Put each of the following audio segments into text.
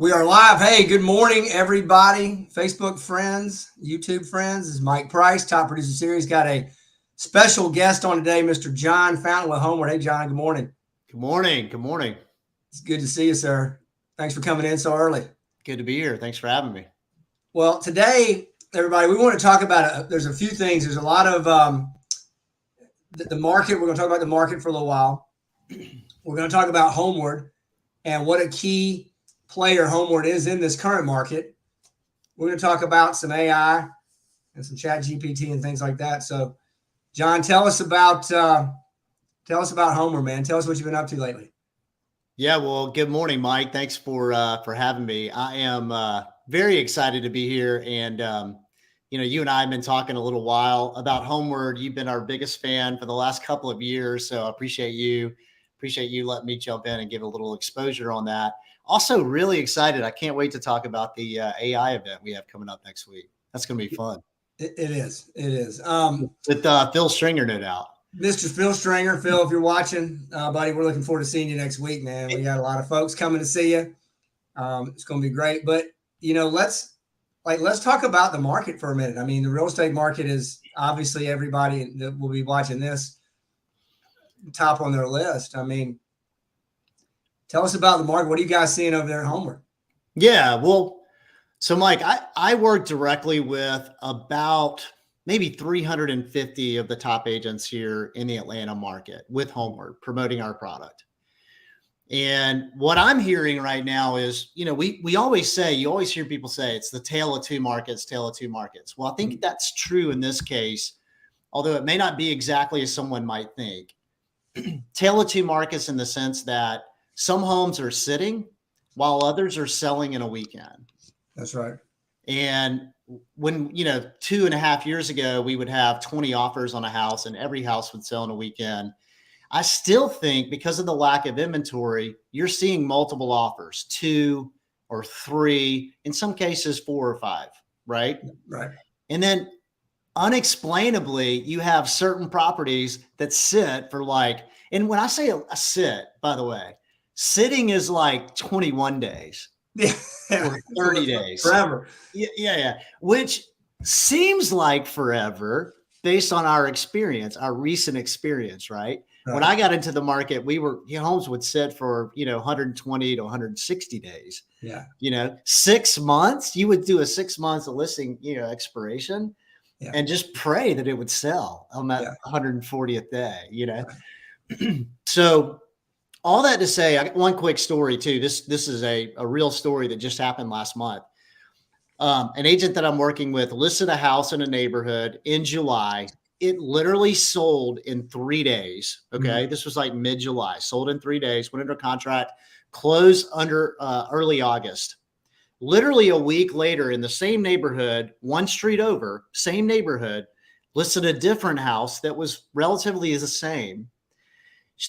We are live. Hey, good morning, everybody. Facebook friends, YouTube friends. This is Mike Price, Top Producer Series. Got a special guest on today, Mr. John Fountain with Homeward. Hey, John, good morning. Good morning. Good morning. It's good to see you, sir. Thanks for coming in so early. Good to be here. Thanks for having me. Well, today, everybody, we want to talk about there's a few things. There's a lot of the market. We're going to talk about the market for a little while. We're going to talk about Homeward and what a key player Homeward is in this current market. We're going to talk about some AI and some chat GPT and things like that. So, John, tell us about Homeward, man. Tell us what you've been up to lately. Yeah, well, good morning, Mike. Thanks for having me. I am very excited to be here. And, you and I have been talking a little while about Homeward. You've been our biggest fan for the last couple of years. So I appreciate you. Appreciate you letting me jump in and give a little exposure on that. Also, really excited. I can't wait to talk about the AI event we have coming up next week. That's going to be fun. It is. It is. With Phil Stringer, no doubt. Mr. Phil Stringer. Phil, if you're watching, buddy, we're looking forward to seeing you next week, man. We got a lot of folks coming to see you. It's going to be great. But, let's talk about the market for a minute. I mean, the real estate market is obviously everybody that will be watching this top on their list. I mean, tell us about the market. What are you guys seeing over there at Homeward? Yeah, well, so Mike, I work directly with about maybe 350 of the top agents here in the Atlanta market with Homeward promoting our product. And what I'm hearing right now is, we always say, you always hear people say it's the tale of two markets, tale of two markets. Well, I think that's true in this case, although it may not be exactly as someone might think. Tale of two markets in the sense that some homes are sitting while others are selling in a weekend. That's right. And when, 2.5 years ago, we would have 20 offers on a house and every house would sell in a weekend. I still think because of the lack of inventory, you're seeing multiple offers, 2 or 3, in some cases 4 or 5, right? Right. And then unexplainably, you have certain properties that sit for and when I say a sit, by the way, sitting is like 21 days. Yeah. Or 30 days. Forever. Yeah. Which seems like forever based on our experience, our recent experience, right? When I got into the market, homes would sit for, 120 to 160 days. Yeah. 6 months, you would do a 6 months of listing, expiration and just pray that it would sell on that 140th day, Right. So all that to say, I got one quick story too. This is a real story that just happened last month. An agent that I'm working with listed a house in a neighborhood in July. It literally sold in 3 days. Okay. Mm-hmm. This was like mid-July, sold in 3 days, went under contract, closed under early August. Literally a week later in the same neighborhood, one street over, same neighborhood, listed a different house that was relatively the same.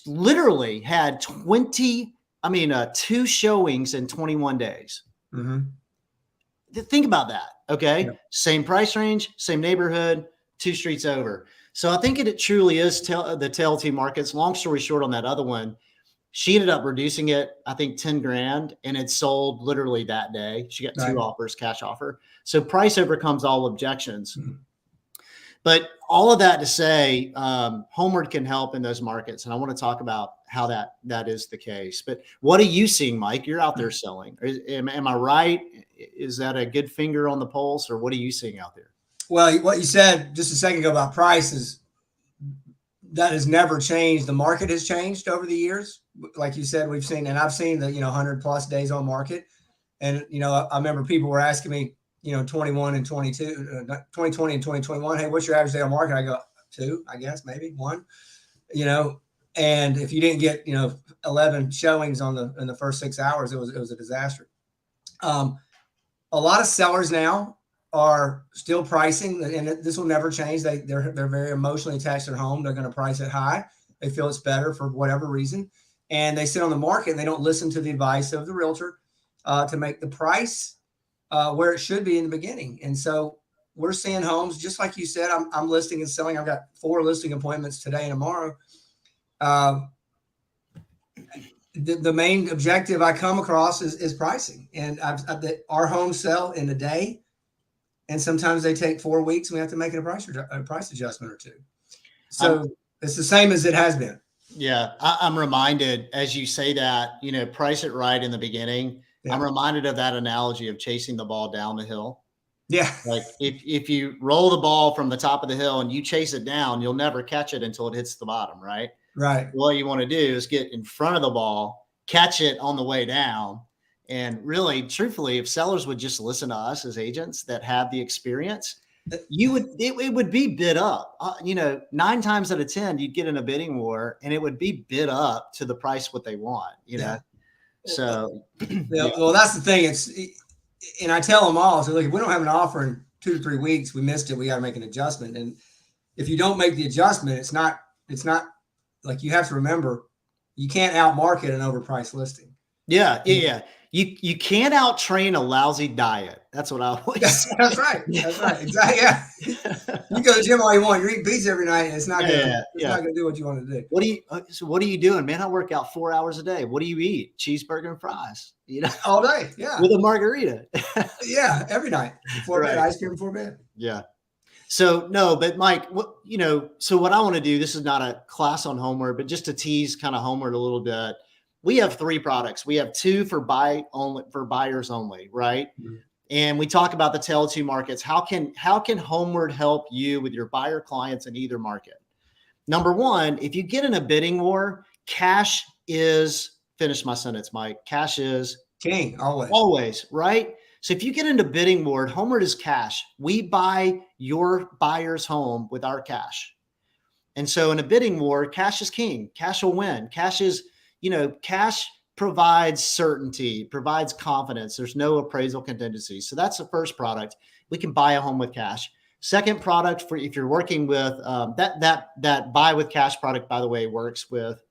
Literally had 2 showings in 21 days. Mm-hmm. Think about that. Okay. Yeah. Same price range, same neighborhood, 2 streets over. So I think it truly is the tale of two markets. Long story short on that other one, she ended up reducing it, I think 10 grand, and it sold literally that day. She got 2 offers, cash offer. So price overcomes all objections. Mm-hmm. But all of that to say, Homeward can help in those markets. And I want to talk about how that is the case. But what are you seeing, Mike? You're out there selling. Am I right? Is that a good finger on the pulse, or what are you seeing out there? Well, what you said just a second ago about prices, that has never changed. The market has changed over the years. Like you said, we've seen, and I've seen the, 100 plus days on market. And, I remember people were asking me, 21 and 22, 2020 and 2021. Hey, what's your average day on market? I go 2, I guess, maybe 1, and if you didn't get, 11 showings in the first 6 hours, it was a disaster. A lot of sellers now are still pricing, and this will never change. They're very emotionally attached to their home. They're going to price it high. They feel it's better for whatever reason. And they sit on the market and they don't listen to the advice of the realtor to make the price where it should be in the beginning. And so we're seeing homes, just like you said, I'm listing and selling. I've got 4 listing appointments today and tomorrow. the main objective I come across is pricing. And our homes sell in a day, and sometimes they take 4 weeks, and we have to make a price adjustment or two. So it's the same as it has been. Yeah, I'm reminded as you say that, price it right in the beginning. Yeah. I'm reminded of that analogy of chasing the ball down the hill. Yeah. Like if you roll the ball from the top of the hill and you chase it down, you'll never catch it until it hits the bottom, right? Right. What you want to do is get in front of the ball, catch it on the way down. And really, truthfully, if sellers would just listen to us as agents that have the experience, it would be bid up. 9 times out of 10, you'd get in a bidding war and it would be bid up to the price what they want, Yeah. So, well, that's the thing. And I tell them all, so look, if we don't have an offer in 2 to 3 weeks, we missed it. We got to make an adjustment. And if you don't make the adjustment, it's not like, you have to remember, you can't outmarket an overpriced listing. Yeah. You can't out train a lousy diet. That's what I always say. That's right. Exactly. Yeah. You go to the gym all you want. You're eating pizza every night, and it's not gonna do what you want to do. What are you doing, man? I work out 4 hours a day. What do you eat? Cheeseburger and fries. All day. Yeah. With a margarita. Yeah, every night before bed. Ice cream before bed. Yeah. So no, but Mike, so what I want to do, this is not a class on Homeward, but just to tease kind of Homeward a little bit. We have 3 products. We have 2 for buyers only, right? Mm-hmm. And we talk about the tale of 2 markets. How can Homeward help you with your buyer clients in either market? Number 1, if you get in a bidding war, cash is, finish my sentence, Mike. Cash is king, always, right? So if you get into bidding war, Homeward is cash. We buy your buyer's home with our cash. And so in a bidding war, cash is king. Cash will win. Cash is, cash provides certainty, provides confidence. There's no appraisal contingency. So that's the first product. We can buy a home with cash. Second product, for if you're working with that buy with cash product, by the way, works with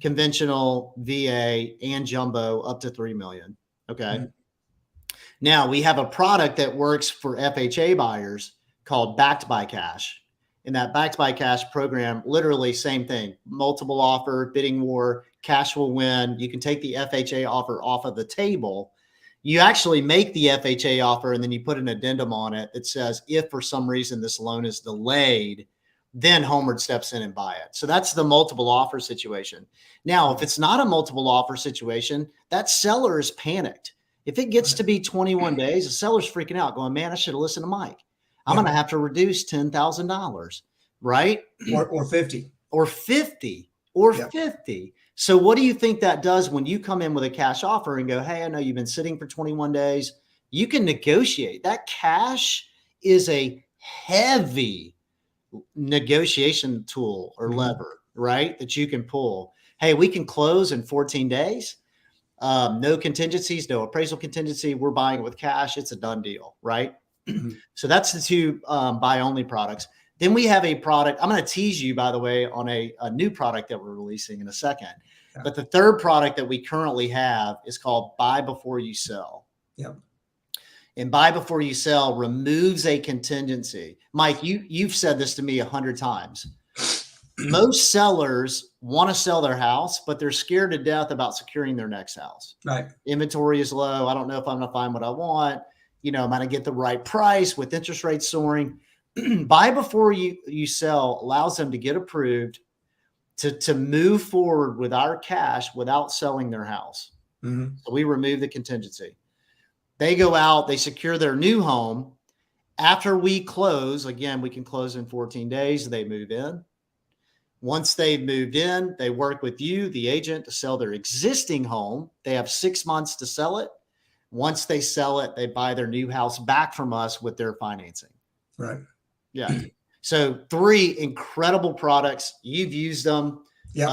conventional, VA, and jumbo up to $3 million. Okay. Mm-hmm. Now we have a product that works for FHA buyers called Backed by Cash. In that Backed by Cash program, literally same thing, multiple offer, bidding war, cash will win. You can take the FHA offer off of the table. You actually make the FHA offer and then you put an addendum on it that says, if for some reason this loan is delayed, then Homeward steps in and buy it. So that's the multiple offer situation. Now, if it's not a multiple offer situation, that seller is panicked. If it gets to be 21 days, the seller's freaking out going, man, I should have listened to Mike. I'm going to have to reduce $10,000, right? Or 50. Or 50. Or 50. So what do you think that does when you come in with a cash offer and go, hey, I know you've been sitting for 21 days. You can negotiate. That cash is a heavy negotiation tool or lever, right? That you can pull. Hey, we can close in 14 days. No contingencies, no appraisal contingency. We're buying it with cash. It's a done deal, right? So that's the 2 buy only products. Then we have a product. I'm going to tease you, by the way, on a new product that we're releasing in a second. Yeah. But the third product that we currently have is called Buy Before You Sell. Yep. And Buy Before You Sell removes a contingency. Mike, you've said this to me 100 times. Most sellers want to sell their house, but they're scared to death about securing their next house. Right. Inventory is low. I don't know if I'm going to find what I want. Am I going to get the right price with interest rates soaring? Buy Before you Sell allows them to get approved to move forward with our cash without selling their house. Mm-hmm. So we remove the contingency. They go out, they secure their new home. After we close, again, we can close in 14 days. They move in. Once they've moved in, they work with you, the agent, to sell their existing home. They have 6 months to sell it. Once they sell it, they buy their new house back from us with their financing. Right. Yeah. So 3 incredible products. You've used them. Yeah.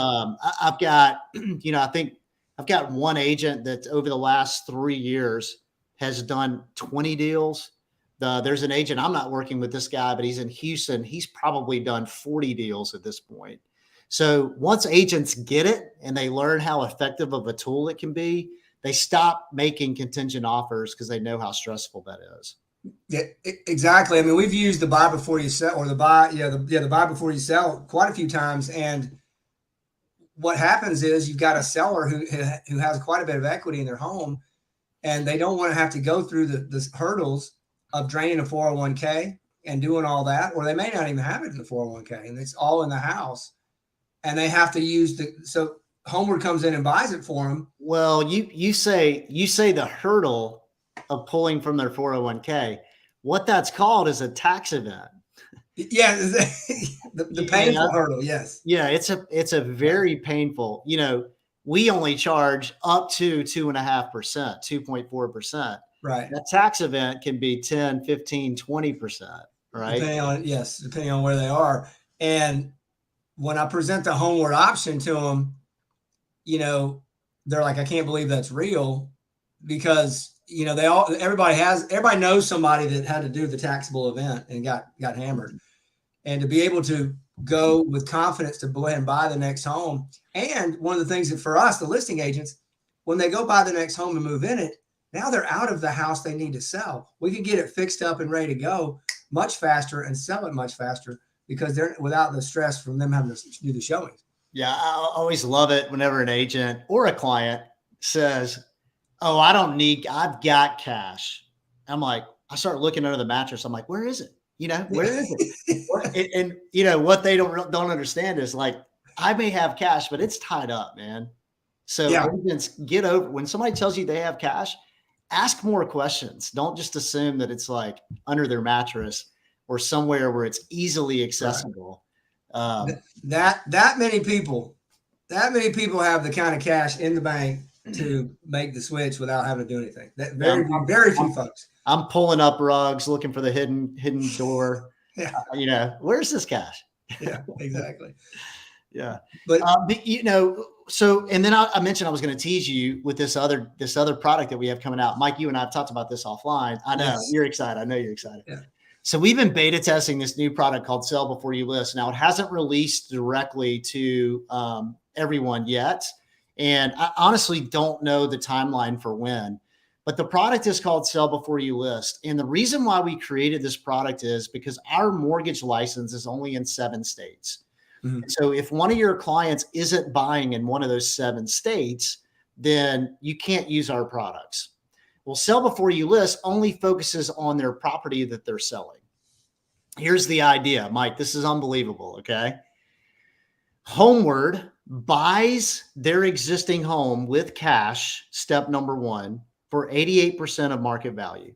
I've got, I think I've got one agent that over the last 3 years has done 20 deals. There's an agent, I'm not working with this guy, but he's in Houston. He's probably done 40 deals at this point. So once agents get it and they learn how effective of a tool it can be, they stop making contingent offers because they know how stressful that is. Yeah, exactly. I mean, we've used the Buy Before You Sell, or the Buy Before You Sell quite a few times, and what happens is you've got a seller who has quite a bit of equity in their home, and they don't want to have to go through the hurdles of draining a 401k and doing all that, or they may not even have it in the 401k, and it's all in the house, and they have to use so Homeward comes in and buys it for them. Well, you say the hurdle of pulling from their 401k. What that's called is a tax event. Yeah, the painful hurdle. Yes. Yeah, it's a very painful. We only charge up to 2.5%, 2.4%. Right. That tax event can be 10, 15, 20%. Right. Depending on where they are. And when I present the Homeward option to them, they're like, I can't believe that's real, because everybody knows somebody that had to do the taxable event and got hammered. And to be able to go with confidence to go ahead and buy the next home. And one of the things that for us, the listing agents, when they go buy the next home and move in it, now they're out of the house they need to sell. We can get it fixed up and ready to go much faster and sell it much faster, because they're without the stress from them having to do the showings. Yeah, I always love it whenever an agent or a client says, oh, I've got cash. I'm like, I start looking under the mattress. I'm like, where is it? Where is it? And what they don't understand is, like, I may have cash, but it's tied up, man. So agents, get over, when somebody tells you they have cash, ask more questions. Don't just assume that it's like under their mattress or somewhere where it's easily accessible. Right. That many people have the kind of cash in the bank to make the switch without having to do anything. Very few folks. I'm pulling up rugs, looking for the hidden door. Yeah. Where's this cash? Yeah, exactly. Yeah. But so, and then I mentioned I was going to tease you with this other product that we have coming out. Mike, you and I have talked about this offline. I know you're excited. I know you're excited. Yeah. So we've been beta testing this new product called Sell Before You List. Now, it hasn't released directly to everyone yet. And I honestly don't know the timeline for when, but the product is called Sell Before You List. And the reason why we created this product is because our mortgage license is only in 7 states. Mm-hmm. So if one of your clients isn't buying in one of those 7 states, then you can't use our products. Well, Sell Before You List only focuses on their property that they're selling. Here's the idea, Mike. This is unbelievable, okay? Homeward buys their existing home with cash, step number 1, for 88% of market value,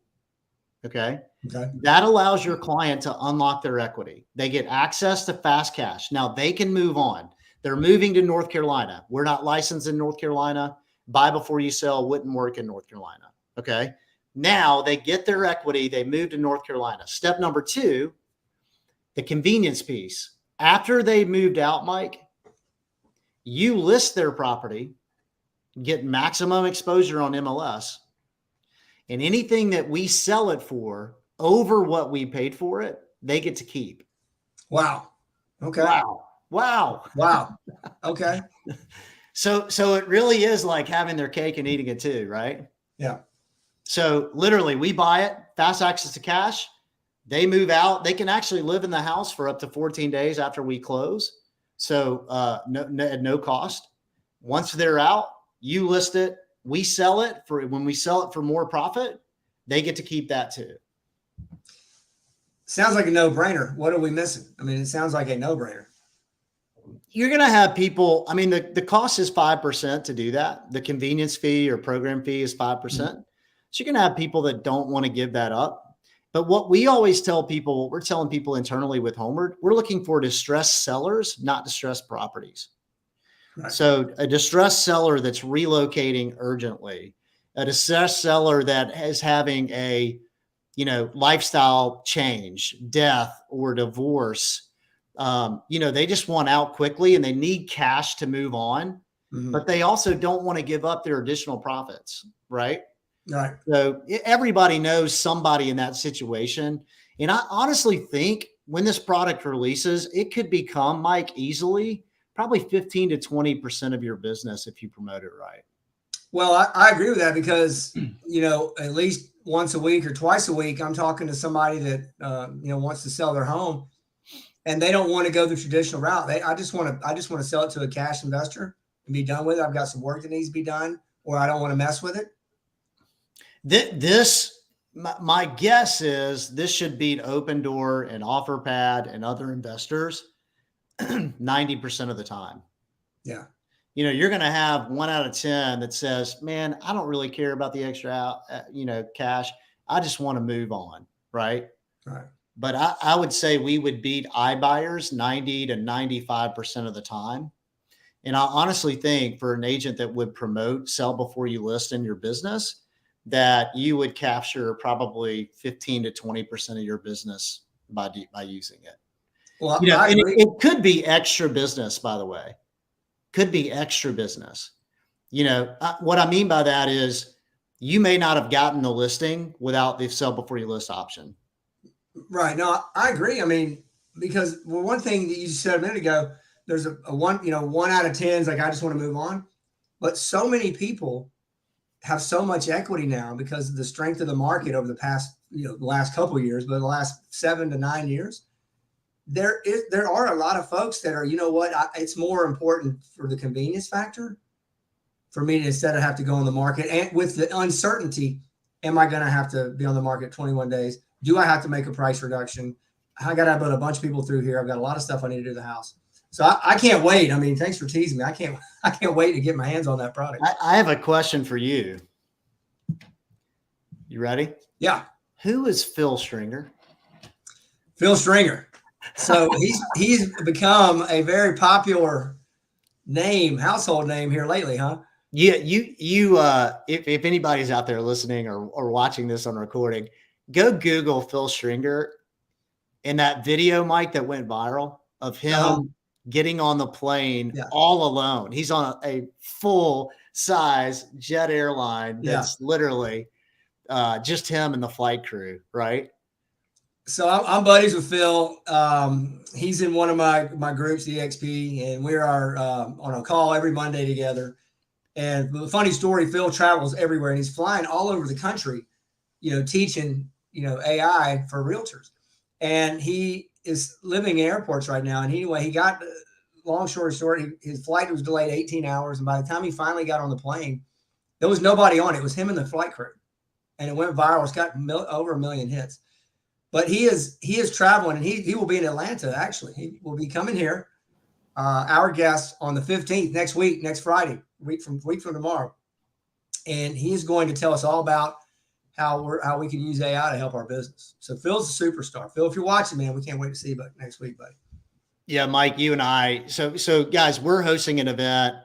okay? That allows your client to unlock their equity. They get access to fast cash. Now, they can move on. They're moving to North Carolina. We're not licensed in North Carolina. Buy before you sell wouldn't work in North Carolina. Okay. Now they get their equity. They move to North Carolina. Step number 2, the convenience piece. After they moved out, Mike, you list their property, get maximum exposure on MLS, and anything that we sell it for over what we paid for it, they get to keep. Wow. Okay. Wow. Okay. So it really is like having their cake and eating it too, right? Yeah. So literally we buy it, fast access to cash. They move out. They can actually live in the house for up to 14 days after we close. So at no cost. Once they're out, you list it. We sell it when we sell it for more profit, they get to keep that too. Sounds like a no-brainer. What are we missing? I mean, it sounds like a no-brainer. You're going to have people, I mean, the cost is 5% to do that. The convenience fee or program fee is 5%. Mm-hmm. So you're going to have people that don't want to give that up. But what we always tell people, what we're telling people internally with Homeward, we're looking for distressed sellers, not distressed properties. Right. So a distressed seller that's relocating urgently, a distressed seller that is having a, lifestyle change, death or divorce, they just want out quickly and they need cash to move on, mm-hmm. but they also don't want to give up their additional profits. Right. Right. So everybody knows somebody in that situation. And I honestly think when this product releases, it could become, Mike, easily probably 15 to 20% of your business if you promote it right. Well, I agree with that because, at least once a week or twice a week, I'm talking to somebody that, wants to sell their home. and they don't want to go the traditional route. I just want to sell it to a cash investor and be done with it. I've got some work that needs to be done, or I don't want to mess with it. My guess is this should beat Open Door and OfferPad and other investors 90% of the time. Yeah. You're going to have 1 out of 10 that says, man, I don't really care about the extra, cash. I just want to move on. Right. Right. But I would say we would beat iBuyers 90 to 95% of the time. And I honestly think for an agent that would promote sell before you list in your business, that you would capture probably 15 to 20% of your business by using it. Well, I agree. It could be extra business, by the way. Could be extra business. What I mean by that is you may not have gotten the listing without the sell before you list option. Right. No, I agree. I mean, because one thing that you said a minute ago, there's a 1 out of 10 is like, I just want to move on. But so many people have so much equity now because of the strength of the market over the past, the last couple of years, but the last 7 to 9 years, there are a lot of folks that are, it's more important for the convenience factor for me to, instead of have to go on the market and with the uncertainty, am I going to have to be on the market 21 days? Do I have to make a price reduction? I got to put a bunch of people through here. I've got a lot of stuff I need to do to the house. So I can't wait. I mean, thanks for teasing me. I can't wait to get my hands on that product. I have a question for you. You ready? Yeah. Who is Phil Stringer? Phil Stringer. So he's become a very popular household name here lately, huh? Yeah. If anybody's out there listening or watching this on recording, go Google Phil Stringer and that video, Mike, that went viral of him getting on the plane all alone. He's on a full size jet airline that's literally just him and the flight crew, right? So I'm buddies with Phil. He's in one of my groups, EXP, and we are on a call every Monday together. And the funny story, Phil travels everywhere, and he's flying all over the country, teaching, AI for realtors. And he is living in airports right now. And anyway, he got, long story short, his flight was delayed 18 hours. And by the time he finally got on the plane, there was nobody on it. It was him and the flight crew. And it went viral. It's got over 1 million hits. But he is traveling, and he will be in Atlanta, actually. He will be coming here, our guest, on the 15th, next Friday, week from tomorrow. And he's going to tell us all about how we can use AI to help our business. So Phil's a superstar. Phil, if you're watching, man, we can't wait to see you next week, buddy. Yeah, Mike, you and I. So guys, we're hosting an event.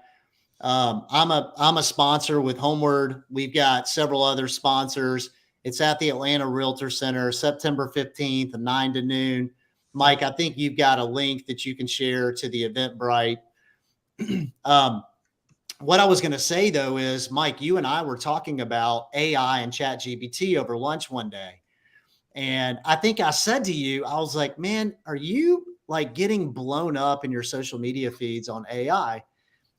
I'm a sponsor with Homeward. We've got several other sponsors. It's at the Atlanta Realtor Center, September 15th, 9 to noon. Mike, I think you've got a link that you can share to the Eventbrite. What I was going to say, though, is, Mike, you and I were talking about AI and ChatGPT over lunch one day. And I think I said to you, I was like, man, are you like getting blown up in your social media feeds on AI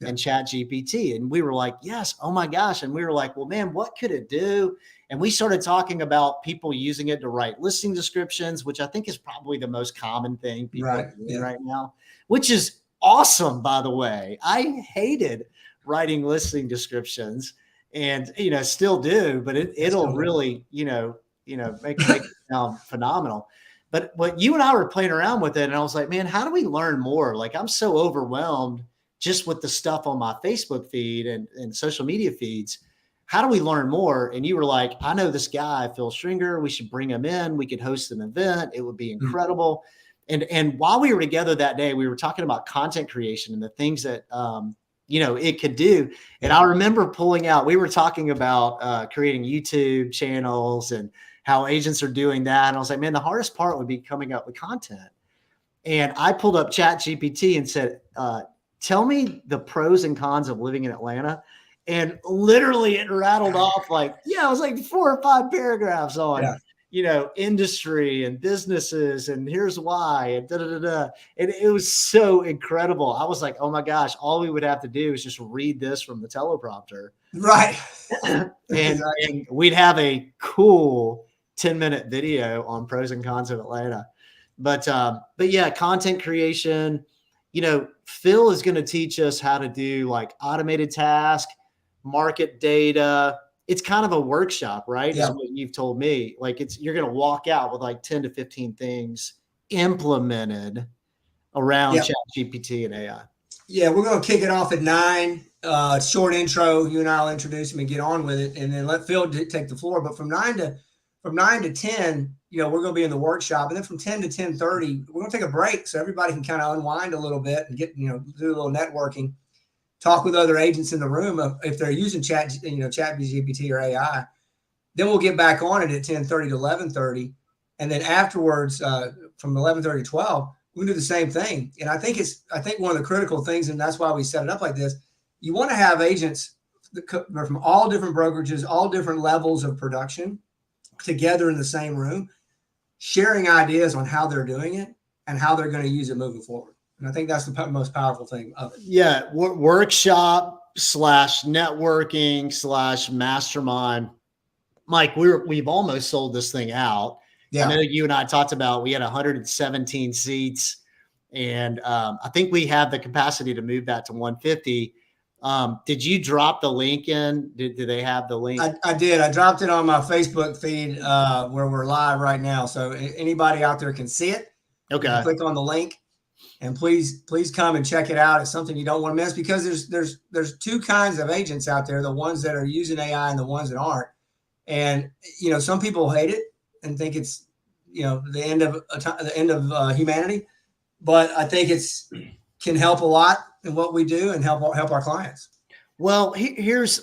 and ChatGPT? And we were like, yes. Oh, my gosh. And we were like, well, man, what could it do? And we started talking about people using it to write listing descriptions, which I think is probably the most common thing people are doing right now, which is awesome, by the way. I hated writing listing descriptions and, still do, but it'll really, make it sound phenomenal. But you and I were playing around with it, and I was like, man, how do we learn more? Like, I'm so overwhelmed just with the stuff on my Facebook feed and social media feeds. How do we learn more? And you were like, I know this guy, Phil Stringer. We should bring him in. We could host an event. It would be incredible. And while we were together that day, we were talking about content creation and the things that, it could do. And I remember pulling out, we were talking about creating YouTube channels and how agents are doing that. And I was like, man, the hardest part would be coming up with content. And I pulled up ChatGPT and said, tell me the pros and cons of living in Atlanta. And literally it rattled off it was like 4 or 5 paragraphs on, industry and businesses and here's why and da-da-da-da. And it was so incredible. I was like, oh my gosh, all we would have to do is just read this from the teleprompter. Right. and we'd have a cool 10-minute video on pros and cons of Atlanta. But yeah, content creation, Phil is going to teach us how to do like automated task, market data. It's kind of a workshop, right? Is what you've told me. Like you're going to walk out with like 10 to 15 things implemented around ChatGPT and AI. Yeah, we're going to kick it off at 9. Short intro. You and I'll introduce him and get on with it, and then let Phil take the floor. But from 9 to 10, we're going to be in the workshop, and then from 10 to 10:30, we're going to take a break so everybody can kind of unwind a little bit and get do a little networking, talk with other agents in the room if they're using ChatGPT or AI. Then we'll get back on it at 10:30 to 11:30, and then afterwards, from 11:30 to 12. We can do the same thing. And I think one of the critical things, and that's why we set it up like this, you want to have agents from all different brokerages, all different levels of production together in the same room, sharing ideas on how they're doing it and how they're going to use it moving forward. And I think that's the most powerful thing of it. Yeah. Workshop / networking / mastermind. Mike, we've almost sold this thing out. Yeah. I know you and I talked about, we had 117 seats, and I think we have the capacity to move that to 150. Did you drop the link in? Did they have the link? I did. I dropped it on my Facebook feed where we're live right now. So anybody out there can see it. Okay. Click on the link, and please come and check it out. It's something you don't want to miss, because there's two kinds of agents out there: the ones that are using AI and the ones that aren't. And some people hate it and think it's the end of humanity, but I think can help a lot in what we do and help our clients. Well,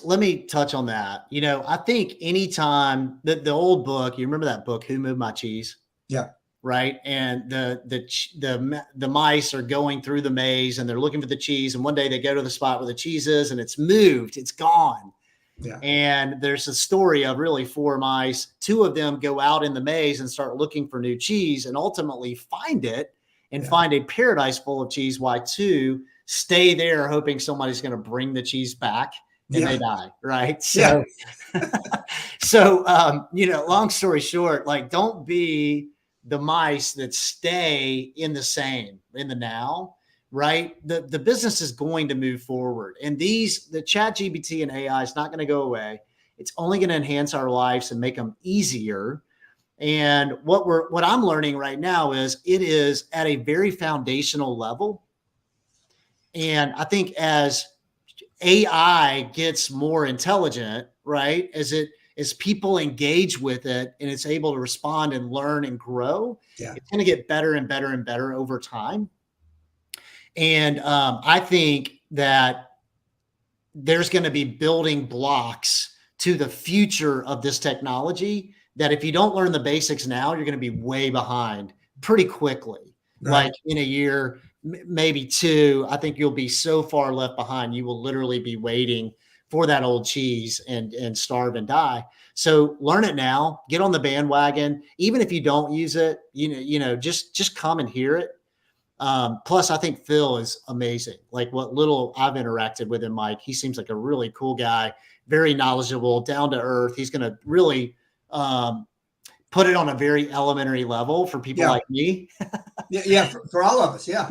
let me touch on that. I think anytime the old book, you remember that book, Who Moved My Cheese? Yeah. Right. And the mice are going through the maze and they're looking for the cheese. And one day they go to the spot where the cheese is and it's moved, it's gone. Yeah. And there's a story of really 4 mice. 2 of them go out in the maze and start looking for new cheese and ultimately find it and find a paradise full of cheese, while 2 stay there hoping somebody's going to bring the cheese back, and they die. Right. So, long story short, like, don't be the mice that stay in the now. Right. The business is going to move forward, and the ChatGPT and AI is not going to go away. It's only going to enhance our lives and make them easier. And what I'm learning right now is it is at a very foundational level. And I think as AI gets more intelligent, right, as people engage with it and it's able to respond and learn and grow, it's going to get better and better and better over time. And I think that there's going to be building blocks to the future of this technology that if you don't learn the basics now, you're going to be way behind pretty quickly. Right. Like in a year, maybe 2, I think you'll be so far left behind. You will literally be waiting for that old cheese and starve and die. So learn it now, get on the bandwagon. Even if you don't use it, just come and hear it. Plus, I think Phil is amazing. Like, what little I've interacted with him, Mike, he seems like a really cool guy, very knowledgeable, down to earth. He's going to really put it on a very elementary level for people like me. For all of us. Yeah.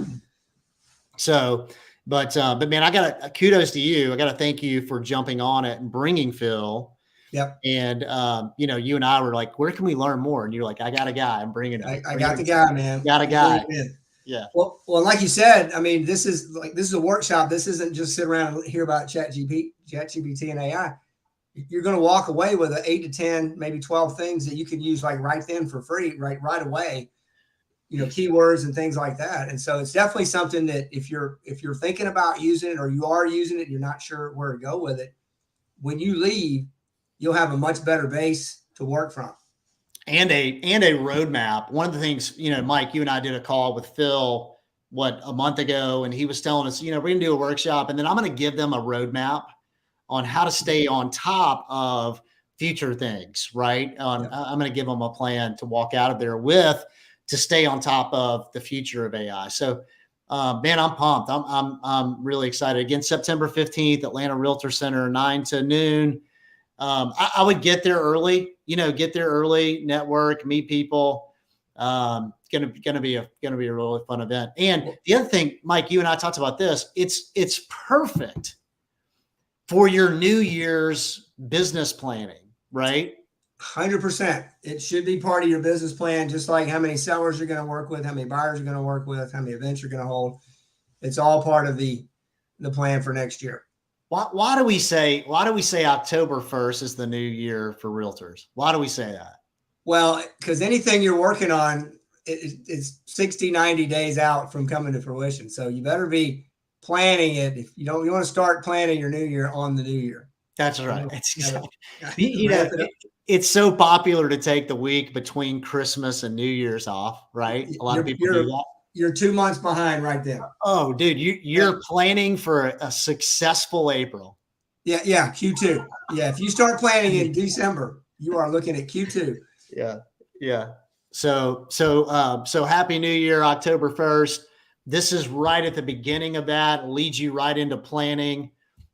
So, but man, I got to kudos to you. I got to thank you for jumping on it and bringing Phil. Yep. And, you and I were like, where can we learn more? And you're like, I got a guy. I'm bringing him. I got the guy, man. Got a guy. Yeah. Well, like you said, I mean, this is a workshop. This isn't just sit around and hear about ChatGPT and AI. You're going to walk away with 8 to 10, maybe 12 things that you can use like right then for free, right away. Keywords and things like that. And so it's definitely something that if you're thinking about using it, or you are using it, you're not sure where to go with it, when you leave, you'll have a much better base to work from. And a roadmap. One of the things, Mike, you and I did a call with Phil, a month ago, and he was telling us, we're going to do a workshop, and then I'm going to give them a roadmap on how to stay on top of future things, right? I'm going to give them a plan to walk out of there with, to stay on top of the future of AI. So, man, I'm pumped. I'm really excited. Again, September 15th, Atlanta Realtor Center, 9 to noon. I would get there early, network, meet people, gonna be a really fun event. And the other thing, Mike, you and I talked about this. It's perfect for your New Year's business planning, right? 100%. It should be part of your business plan, just like how many sellers you're going to work with, how many buyers you're going to work with, how many events you're going to hold. It's all part of the plan for next year. Why do we say October 1st is the new year for realtors? Why do we say that? Well, because anything you're working on, it's 60, 90 days out from coming to fruition. So you better be planning it. If you want to start planning your new year on the new year. That's right. It's exactly. It's so popular to take the week between Christmas and New Year's off, right? A lot of people do that. You're 2 months behind right there. Oh, dude, you're planning for a successful April. Yeah, Q2. Yeah, if you start planning in December, you are looking at Q2. Yeah. So Happy New Year, October 1st. This is right at the beginning of that. Leads you right into planning.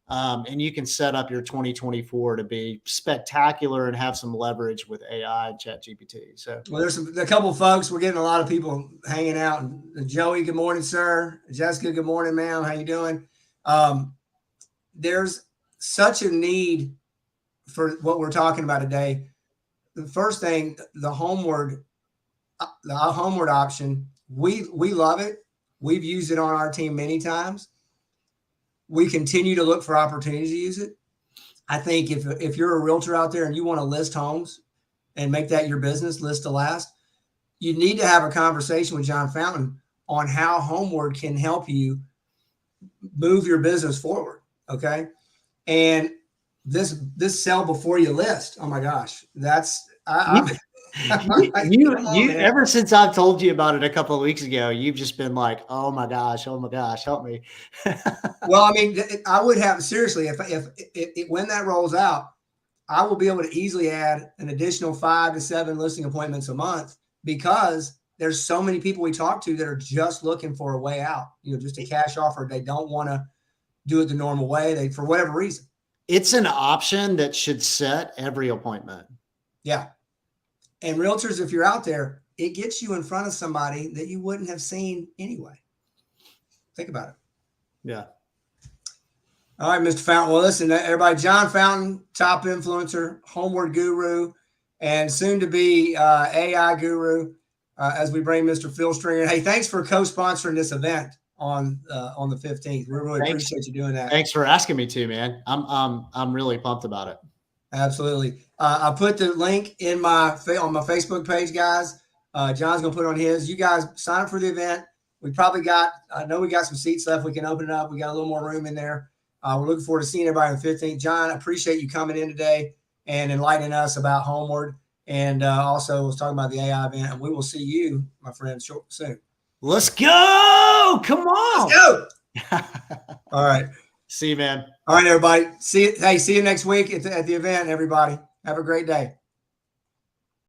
And you can set up your 2024 to be spectacular and have some leverage with AI and ChatGPT. So, well, there's a couple of folks. We're getting a lot of people hanging out. And Joey, good morning, sir. Jessica, good morning, ma'am. How you doing? There's such a need for what we're talking about today. The first thing, the homeward option. We love it. We've used it on our team many times. We continue to look for opportunities to use it. I think if you're a realtor out there and you want to list homes and make that your business, list to last, you need to have a conversation with John Fountain on how Homeward can help you move your business forward. Okay. And this sell before you list. Oh my gosh. Ever since I've told you about it a couple of weeks ago, you've just been like, oh my gosh, help me. Well, I mean, I would have seriously, if when that rolls out, I will be able to easily add an additional 5 to 7 listing appointments a month, because there's so many people we talk to that are just looking for a way out, just a cash offer. They don't want to do it the normal way, for whatever reason. It's an option that should set every appointment. Yeah. And realtors, if you're out there, it gets you in front of somebody that you wouldn't have seen anyway. Think about it. Yeah. All right, Mr. Fountain. Well, listen, everybody, John Fountain, top influencer, Homeward guru, and soon to be AI guru as we bring Mr. Phil Stringer. Hey, thanks for co-sponsoring this event on the 15th. We really appreciate you doing that. Thanks for asking me to, man. I'm really pumped about it. Absolutely. I put the link on my Facebook page, guys. John's going to put it on his. You guys sign up for the event. I know we got some seats left. We can open it up. We got a little more room in there. We're looking forward to seeing everybody on the 15th. John, I appreciate you coming in today and enlightening us about Homeward. And also was talking about the AI event. And we will see you, my friend, soon. Let's go. Come on. Let's go. All right. See you, man. All right, everybody. See you next week at the event, everybody. Have a great day.